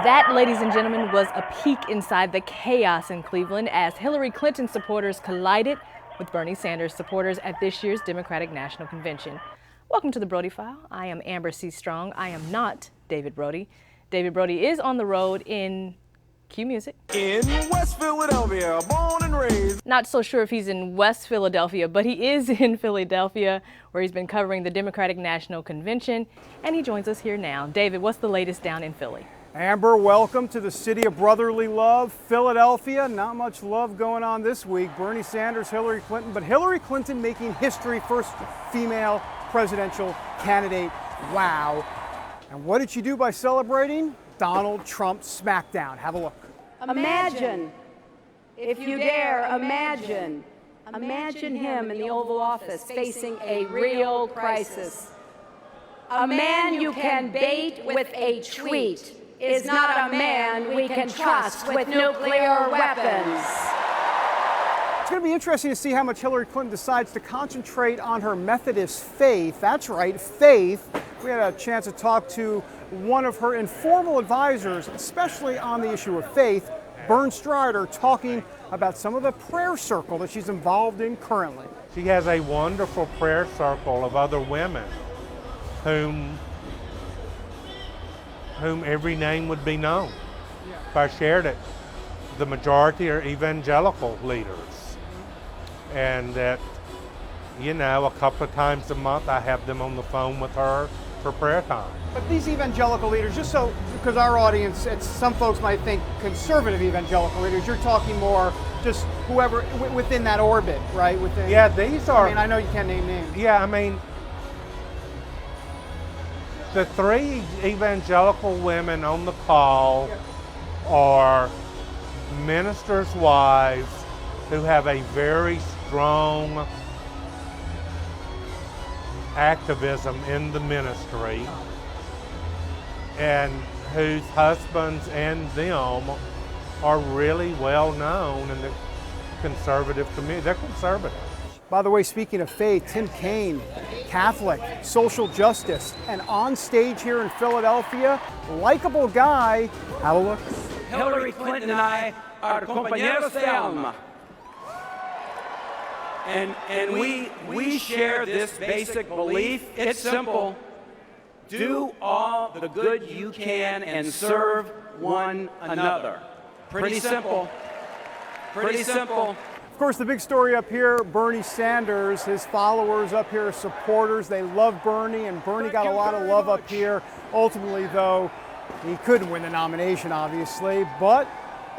That, ladies and gentlemen, was a peek inside the chaos in Cleveland as Hillary Clinton supporters collided with Bernie Sanders supporters at this year's Democratic National Convention. Welcome to the Brody File. I am Amber C. Strong. I am not David Brody. David Brody is on the road in cue music. In West Philadelphia, born and raised. Not so sure if he's in West Philadelphia, but he is in Philadelphia, where he's been covering the Democratic National Convention, and he joins us here now. David, what's the latest down in Philly? Amber, welcome to the city of brotherly love, Philadelphia. Not much love going on this week. Bernie Sanders, Hillary Clinton, but Hillary Clinton making history, first female presidential candidate. Wow. And what did she do by celebrating? Donald Trump's smackdown. Have a look. Imagine, if you dare, imagine him in the Oval Office facing a real crisis. A man you can bait with a tweet is not a man we can trust with nuclear weapons. It's going to be interesting to see how much Hillary Clinton decides to concentrate on her Methodist faith. That's right, faith. We had a chance to talk to one of her informal advisors, especially on the issue of faith, Bern Strider, talking about some of the prayer circle that she's involved in currently. She has a wonderful prayer circle of other women whom every name would be known if I shared it. The majority are evangelical leaders. And that, you know, a couple of times a month I have them on the phone with her for prayer time. But these evangelical leaders, just so, because our audience, some folks might think conservative evangelical leaders, you're talking more just whoever within that orbit, right? Within, yeah, these are. I mean, I know you can't name names. Yeah, I mean, the three evangelical women on the call are ministers' wives who have a very strong activism in the ministry and whose husbands and them are really well known in the conservative community. They're conservative. By the way, speaking of faith, Tim Kaine, Catholic, social justice, and on stage here in Philadelphia, likable guy. Have a look. Hillary Clinton and I are compañeros de alma. And we share this basic belief. It's simple. Do all the good you can and serve one another. Pretty simple. Pretty simple. Of course, the big story up here, Bernie Sanders, his followers up here, supporters, they love Bernie, and Bernie got a lot of love up here. Ultimately, though, he couldn't win the nomination, obviously, but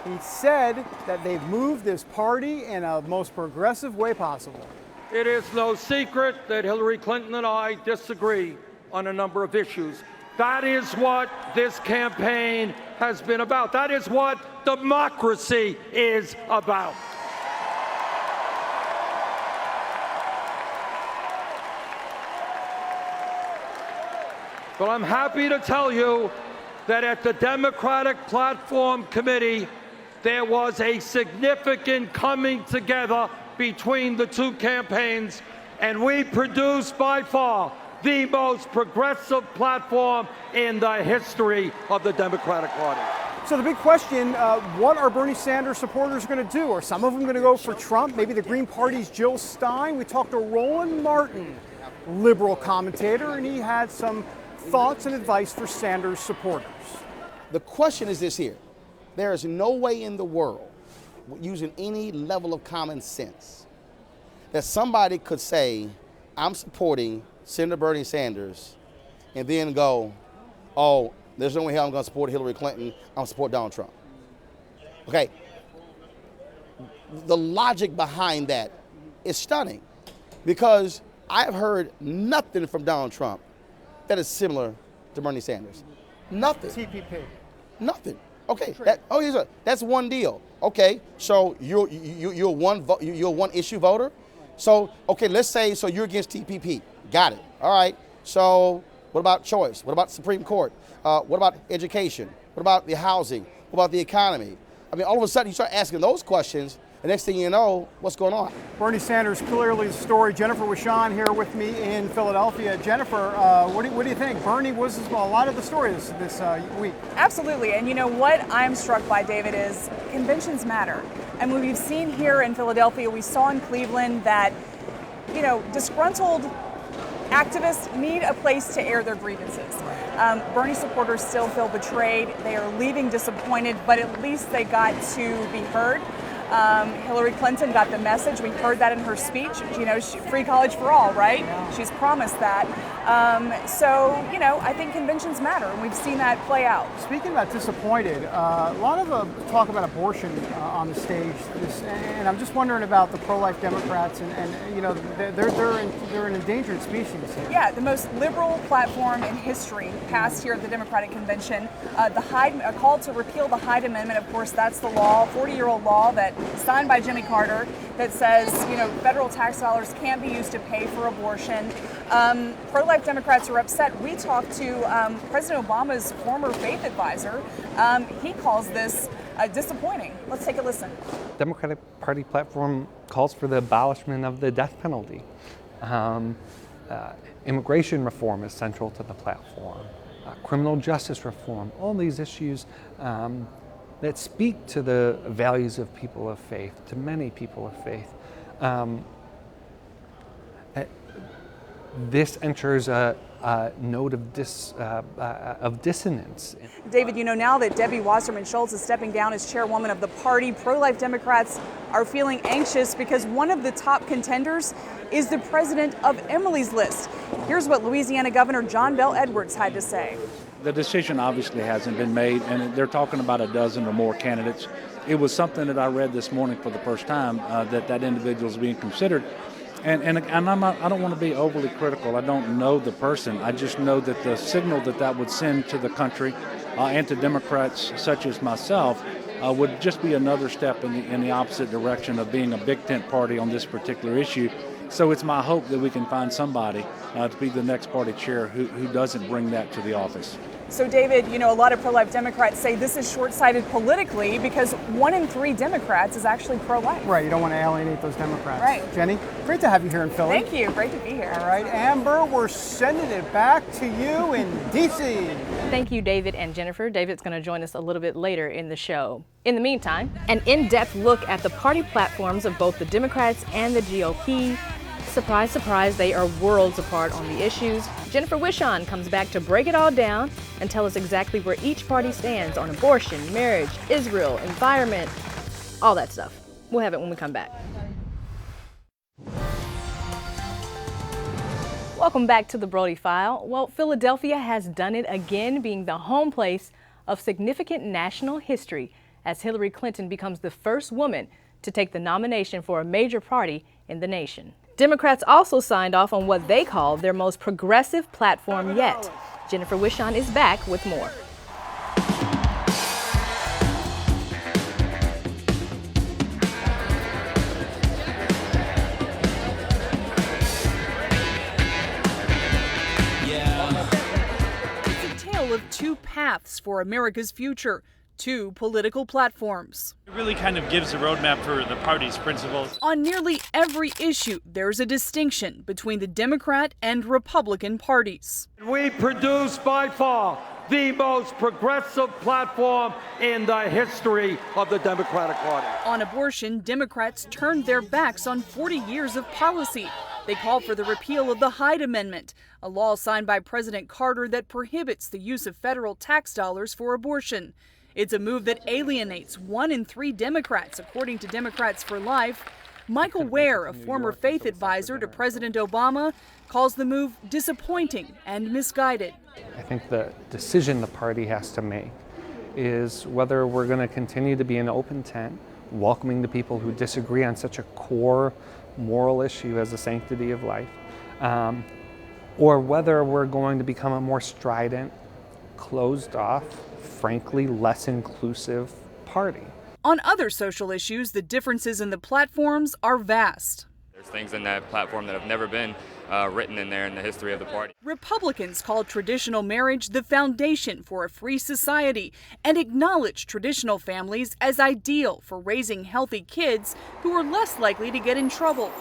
he said that they've moved this party in a most progressive way possible. It is no secret that Hillary Clinton and I disagree on a number of issues. That is what this campaign has been about. That is what democracy is about. But I'm happy to tell you that at the Democratic Platform Committee, there was a significant coming together between the two campaigns, and we produced by far the most progressive platform in the history of the Democratic Party. So the big question, what are Bernie Sanders supporters going to do? Are some of them going to go for Trump? Maybe the Green Party's Jill Stein? We talked to Roland Martin, liberal commentator, and he had some thoughts and advice for Sanders supporters. The question is this here. There is no way in the world, using any level of common sense, that somebody could say, I'm supporting Senator Bernie Sanders, and then go, oh, there's no way I'm going to support Hillary Clinton, I'm going to support Donald Trump. Okay. The logic behind that is stunning, because I have heard nothing from Donald Trump that is similar to Bernie Sanders. Nothing. TPP. Nothing. Okay. That's one deal. Okay. So you're one issue voter. So okay, let's say so you're against TPP. Got it. All right. So what about choice? What about Supreme Court? What about education? What about the housing? What about the economy? I mean, all of a sudden you start asking those questions. The next thing you know, what's going on? Bernie Sanders, clearly the story. Jennifer Wishon here with me in Philadelphia. Jennifer, what do you think? Bernie was a lot of the story this week. Absolutely, and you know what I'm struck by, David, is conventions matter. And what we've seen here in Philadelphia, we saw in Cleveland that, you know, disgruntled activists need a place to air their grievances. Bernie supporters still feel betrayed. They are leaving disappointed, but at least they got to be heard. Hillary Clinton got the message. We heard that in her speech. You know, free college for all, right? Yeah. She's promised that. So, you know, I think conventions matter, and we've seen that play out. Speaking about disappointed, a lot of talk about abortion on the stage, and I'm just wondering about the pro-life Democrats, and you know, they're an endangered species here. Yeah, the most liberal platform in history passed here at the Democratic Convention. A call to repeal the Hyde Amendment. Of course, that's the law, 40-year-old law that signed by Jimmy Carter that says, you know, federal tax dollars can't be used to pay for abortion. Pro-life Democrats are upset. We talked to President Obama's former faith advisor. He calls this disappointing. Let's take a listen. Democratic Party platform calls for the abolishment of the death penalty. Immigration reform is central to the platform. Criminal justice reform, all these issues that speak to the values of people of faith, to many people of faith. This enters a note of dissonance. David, you know, now that Debbie Wasserman Schultz is stepping down as chairwoman of the party, pro-life Democrats are feeling anxious because one of the top contenders is the president of Emily's List. Here's what Louisiana Governor John Bel Edwards had to say. The decision obviously hasn't been made, and they're talking about a dozen or more candidates. It was something that I read this morning for the first time, that individual is being considered. And I don't want to be overly critical. I don't know the person. I just know that the signal that would send to the country and to Democrats such as myself would just be another step in the opposite direction of being a big tent party on this particular issue. So it's my hope that we can find somebody to be the next party chair who doesn't bring that to the office. So David, you know, a lot of pro-life Democrats say this is short-sighted politically because 1 in 3 Democrats is actually pro-life. Right, you don't want to alienate those Democrats. Right. Jenny, great to have you here in Philly. Thank you, great to be here. All right, Amber, we're sending it back to you in D.C. Thank you, David and Jennifer. David's going to join us a little bit later in the show. In the meantime, an in-depth look at the party platforms of both the Democrats and the GOP. Surprise, surprise, they are worlds apart on the issues. Jennifer Wishon comes back to break it all down and tell us exactly where each party stands on abortion, marriage, Israel, environment, all that stuff. We'll have it when we come back. Welcome back to the Brody File. Well, Philadelphia has done it again, being the home place of significant national history as Hillary Clinton becomes the first woman to take the nomination for a major party in the nation. Democrats also signed off on what they call their most progressive platform yet. Jennifer Wishon is back with more. It's a tale of two paths for America's future. Two political platforms. It really kind of gives a roadmap for the party's principles. On nearly every issue, there's a distinction between the Democrat and Republican parties. We produce by far the most progressive platform in the history of the Democratic Party. On abortion, Democrats turned their backs on 40 years of policy. They called for the repeal of the Hyde Amendment, a law signed by President Carter that prohibits the use of federal tax dollars for abortion. It's a move that alienates 1 in 3 Democrats, according to Democrats for Life. Michael Ware, a former faith advisor to President Obama, calls the move disappointing and misguided. I think the decision the party has to make is whether we're going to continue to be an open tent, welcoming the people who disagree on such a core moral issue as the sanctity of life, or whether we're going to become a more strident, closed off, frankly less inclusive party. On other social issues, the differences in the platforms are vast. There's things in that platform that have never been written in there in the history of the party. Republicans call traditional marriage the foundation for a free society and acknowledge traditional families as ideal for raising healthy kids who are less likely to get in trouble.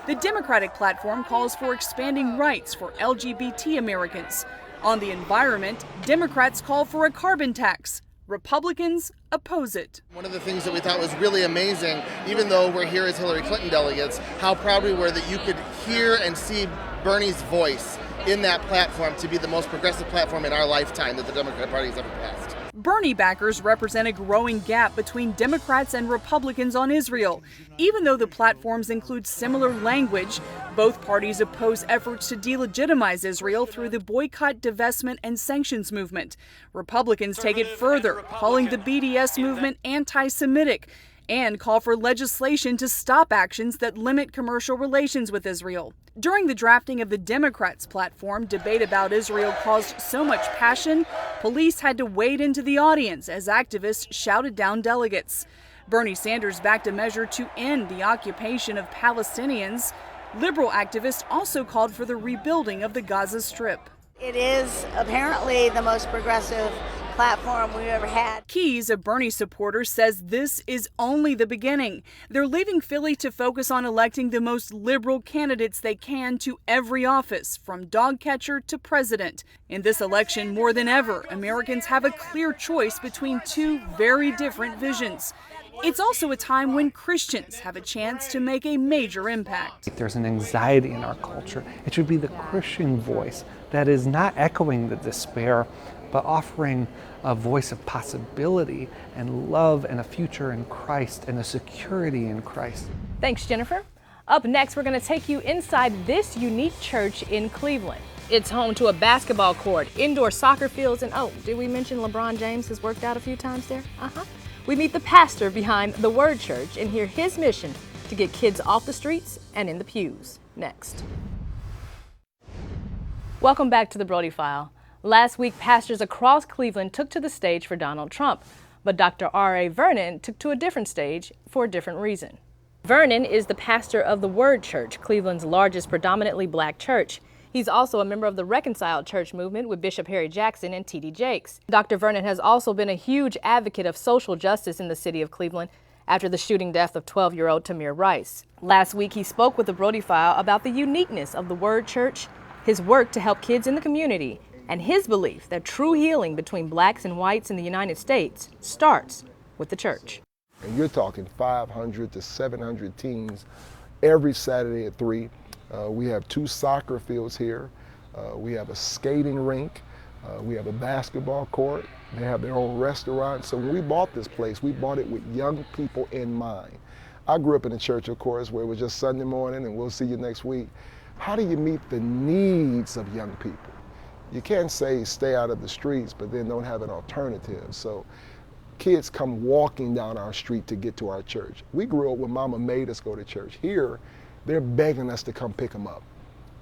The Democratic platform calls for expanding rights for LGBT Americans. On the environment, Democrats call for a carbon tax. Republicans oppose it. One of the things that we thought was really amazing, even though we're here as Hillary Clinton delegates, how proud we were that you could hear and see Bernie's voice in that platform to be the most progressive platform in our lifetime that the Democratic Party has ever passed. Bernie backers represent a growing gap between Democrats and Republicans on Israel. Even though the platforms include similar language, both parties oppose efforts to delegitimize Israel through the boycott, divestment, and sanctions movement. Republicans take it further, calling the BDS movement anti-Semitic, and call for legislation to stop actions that limit commercial relations with Israel. During the drafting of the Democrats' platform, debate about Israel caused so much passion, police had to wade into the audience as activists shouted down delegates. Bernie Sanders backed a measure to end the occupation of Palestinians. Liberal activists also called for the rebuilding of the Gaza Strip. It is apparently the most progressive platform we've ever had. Keyes, a Bernie supporter, says this is only the beginning. They're leaving Philly to focus on electing the most liberal candidates they can to every office, from dog catcher to president. In this election, more than ever, Americans have a clear choice between two very different visions. It's also a time when Christians have a chance to make a major impact. There's an anxiety in our culture. It should be the Christian voice that is not echoing the despair, but offering a voice of possibility and love and a future in Christ and a security in Christ. Thanks, Jennifer. Up next, we're going to take you inside this unique church in Cleveland. It's home to a basketball court, indoor soccer fields, and oh, did we mention LeBron James has worked out a few times there? We meet the pastor behind the Word Church and hear his mission to get kids off the streets and in the pews. Next. Welcome back to the Brody File. Last week, pastors across Cleveland took to the stage for Donald Trump, but Dr. R.A. Vernon took to a different stage for a different reason. Vernon is the pastor of the Word Church, Cleveland's largest predominantly black church. He's also a member of the Reconciled Church movement with Bishop Harry Jackson and T.D. Jakes. Dr. Vernon has also been a huge advocate of social justice in the city of Cleveland after the shooting death of 12-year-old Tamir Rice. Last week, he spoke with the Brody File about the uniqueness of the Word Church, his work to help kids in the community, and his belief that true healing between blacks and whites in the United States starts with the church. And you're talking 500 to 700 teens every Saturday at 3. We have 2 soccer fields here. We have a skating rink. We have a basketball court. They have their own restaurant. So when we bought this place, we bought it with young people in mind. I grew up in a church, of course, where it was just Sunday morning and we'll see you next week. How do you meet the needs of young people? You can't say stay out of the streets, but then don't have an alternative. So kids come walking down our street to get to our church. We grew up when Mama made us go to church. Here, they're begging us to come pick them up.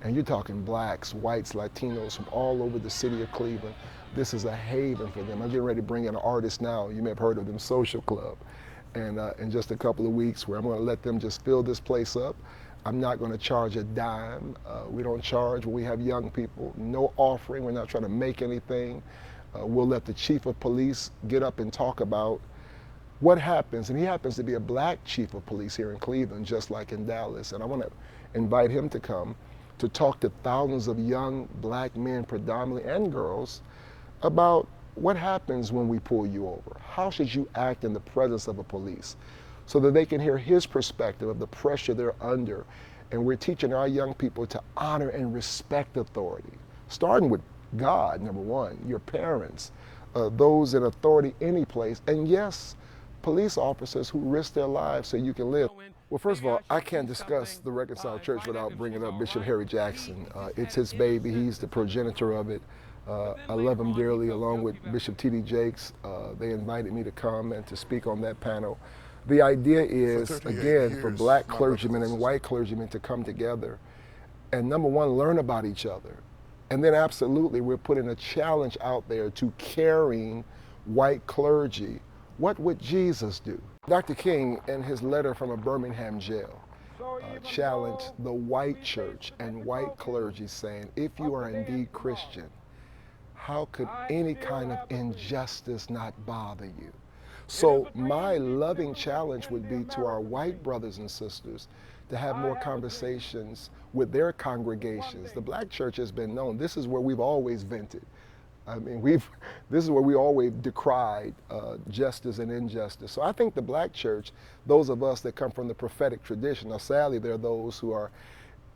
And you're talking blacks, whites, Latinos from all over the city of Cleveland. This is a haven for them. I'm getting ready to bring in an artist now. You may have heard of them, Social Club. And in just a couple of weeks, where I'm going to let them just fill this place up. I'm not going to charge a dime. We don't charge when we have young people. No offering. We're not trying to make anything. We'll let the chief of police get up and talk about what happens. And he happens to be a black chief of police here in Cleveland, just like in Dallas. And I want to invite him to come to talk to thousands of young black men, predominantly, and girls, about what happens when we pull you over. How should you act in the presence of a police? So that they can hear his perspective of the pressure they're under. And we're teaching our young people to honor and respect authority, starting with God, number one, your parents, those in authority any place, and yes, police officers who risk their lives so you can live. Well, first of all, I can't discuss the Reconciled Church without bringing up Bishop Harry Jackson. It's his baby. He's the progenitor of it. I love him dearly, along with Bishop T.D. Jakes. They invited me to come and to speak on that panel. The idea is, again, for black clergymen and white clergymen to come together and, number one, learn about each other. And then absolutely, we're putting a challenge out there to caring white clergy. What would Jesus do? Dr. King, in his letter from a Birmingham jail, challenged the white church and white clergy, saying, if you are indeed Christian, how could any kind of injustice not bother you? So my loving challenge would be to our white brothers and sisters to have more conversations with their congregations. The black church has been known. This is where we've always vented. I mean, this is where we always decried justice and injustice. So I think the black church, those of us that come from the prophetic tradition, now sadly there are those who are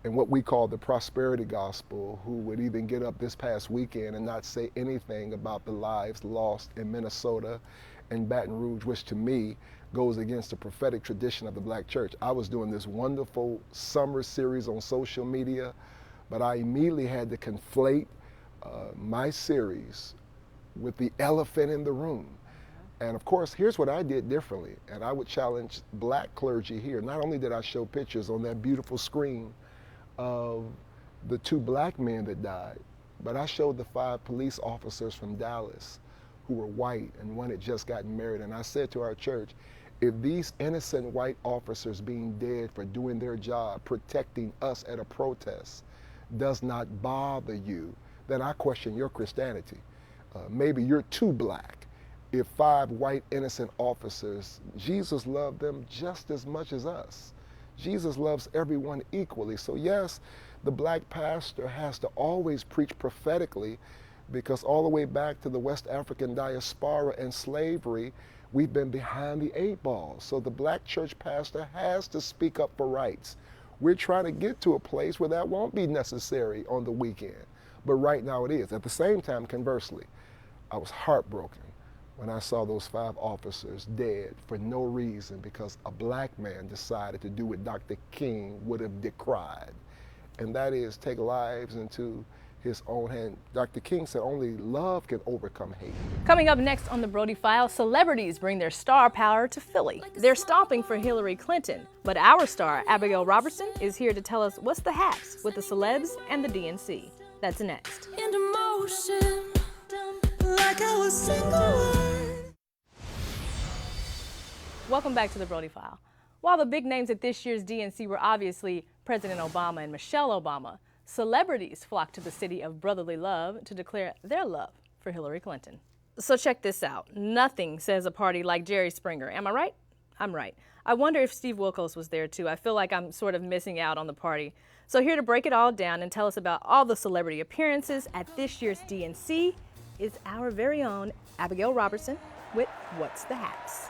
in what we call the prosperity gospel who would even get up this past weekend and not say anything about the lives lost in Minnesota and Baton Rouge, which to me goes against the prophetic tradition of the black church. I was doing this wonderful summer series on social media, but I immediately had to conflate my series with the elephant in the room. And of course, here's what I did differently, and I would challenge black clergy here. Not only did I show pictures on that beautiful screen of the 2 black men that died, but I showed the 5 police officers from Dallas who were white, and one had just gotten married. And I said to our church, if these innocent white officers being dead for doing their job, protecting us at a protest, does not bother you, then I question your Christianity. Maybe you're too black. If 5 white innocent officers, Jesus loved them just as much as us. Jesus loves everyone equally. So yes, the black pastor has to always preach prophetically, because all the way back to the West African diaspora and slavery, we've been behind the 8 ball. So the black church pastor has to speak up for rights. We're trying to get to a place where that won't be necessary on the weekend, but right now it is. At the same time, conversely, I was heartbroken when I saw those 5 officers dead for no reason because a black man decided to do what Dr. King would have decried, and that is take lives into his own hand. Dr. King said only love can overcome hate. Coming up next on the Brody File, celebrities bring their star power to Philly. They're stomping for Hillary Clinton, but our star, Abigail Robertson, is here to tell us what's the haps with the celebs and the DNC. That's next. Into motion, like I was single word. Welcome back to the Brody File. While the big names at this year's DNC were obviously President Obama and Michelle Obama, celebrities flocked to the city of brotherly love to declare their love for Hillary Clinton. So check this out. Nothing says a party like Jerry Springer. Am I right? I'm right. I wonder if Steve Wilkos was there too. I feel like I'm sort of missing out on the party. So here to break it all down and tell us about all the celebrity appearances at this year's DNC is our very own Abigail Robertson with What's the Haps?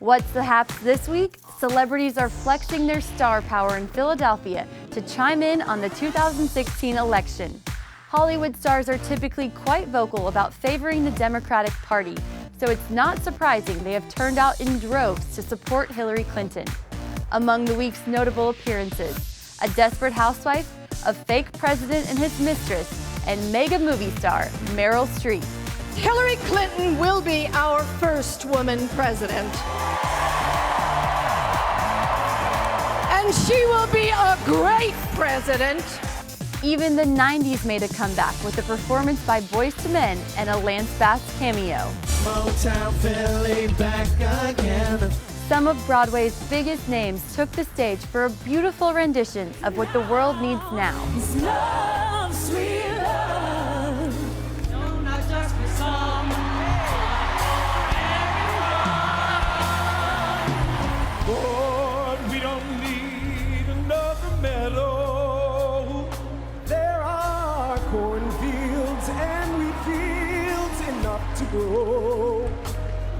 What's the haps this week? Celebrities are flexing their star power in Philadelphia to chime in on the 2016 election. Hollywood stars are typically quite vocal about favoring the Democratic Party, so it's not surprising they have turned out in droves to support Hillary Clinton. Among the week's notable appearances, a desperate housewife, a fake president and his mistress, and mega movie star Meryl Streep. Hillary Clinton will be our first woman president. And she will be a great president. Even the 90s made a comeback with a performance by Boyz II Men and a Lance Bass cameo. Motown Philly back again. Some of Broadway's biggest names took the stage for a beautiful rendition of what the world needs now. It's love, sweet love. No, not just for some. Lord, we don't need another meadow. There are cornfields and wheat fields enough to grow.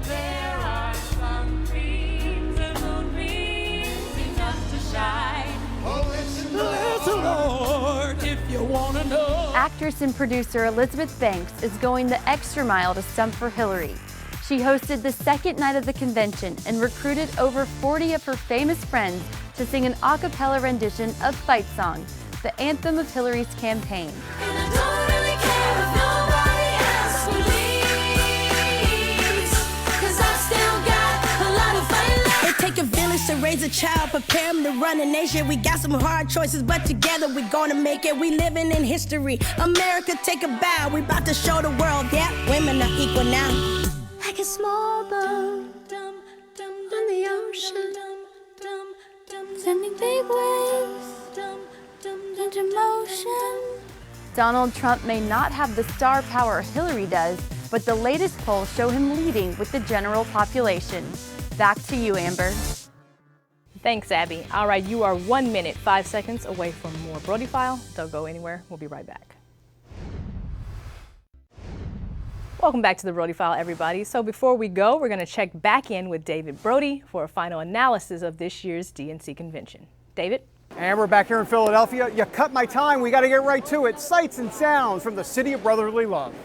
There are some dreams and moonbeams enough to shine. Oh, listen, Lord, if you want to know. Actress and producer Elizabeth Banks is going the extra mile to stump for Hillary. She hosted the second night of the convention and recruited over 40 of her famous friends to sing an a cappella rendition of Fight Song, the anthem of Hillary's campaign. And I don't really care if nobody else believes, 'cause I still got a lot of fight left. It take a village to raise a child, prepare him to run a nation. We got some hard choices, but together we gonna make it. We living in history. America, take a bow. We about to show the world, yeah, women are equal now. Like a small boat on the ocean, sending big waves into motion. Donald Trump may not have the star power Hillary does, but the latest polls show him leading with the general population. Back to you, Amber. Thanks, Abby. All right, you are 1 minute, 5 seconds away from more Brody File. Don't go anywhere. We'll be right back. Welcome back to the Brody File, everybody. So before we go, we're going to check back in with David Brody for a final analysis of this year's DNC convention. David? And we're back here in Philadelphia. You cut my time. We got to get right to it. Sights and sounds from the city of brotherly love.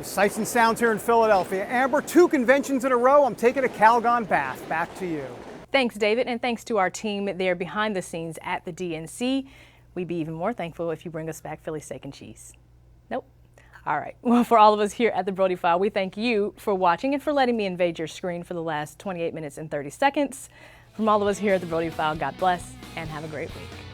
Sights and sounds here in Philadelphia. Amber, 2 conventions in a row. I'm taking a Calgon bath. Back to you. Thanks, David, and thanks to our team there behind the scenes at the DNC. We'd be even more thankful if you bring us back Philly steak and cheese. Nope. All right. Well, for all of us here at the Brody File, we thank you for watching and for letting me invade your screen for the last 28 minutes and 30 seconds. From all of us here at the Brody File, God bless and have a great week.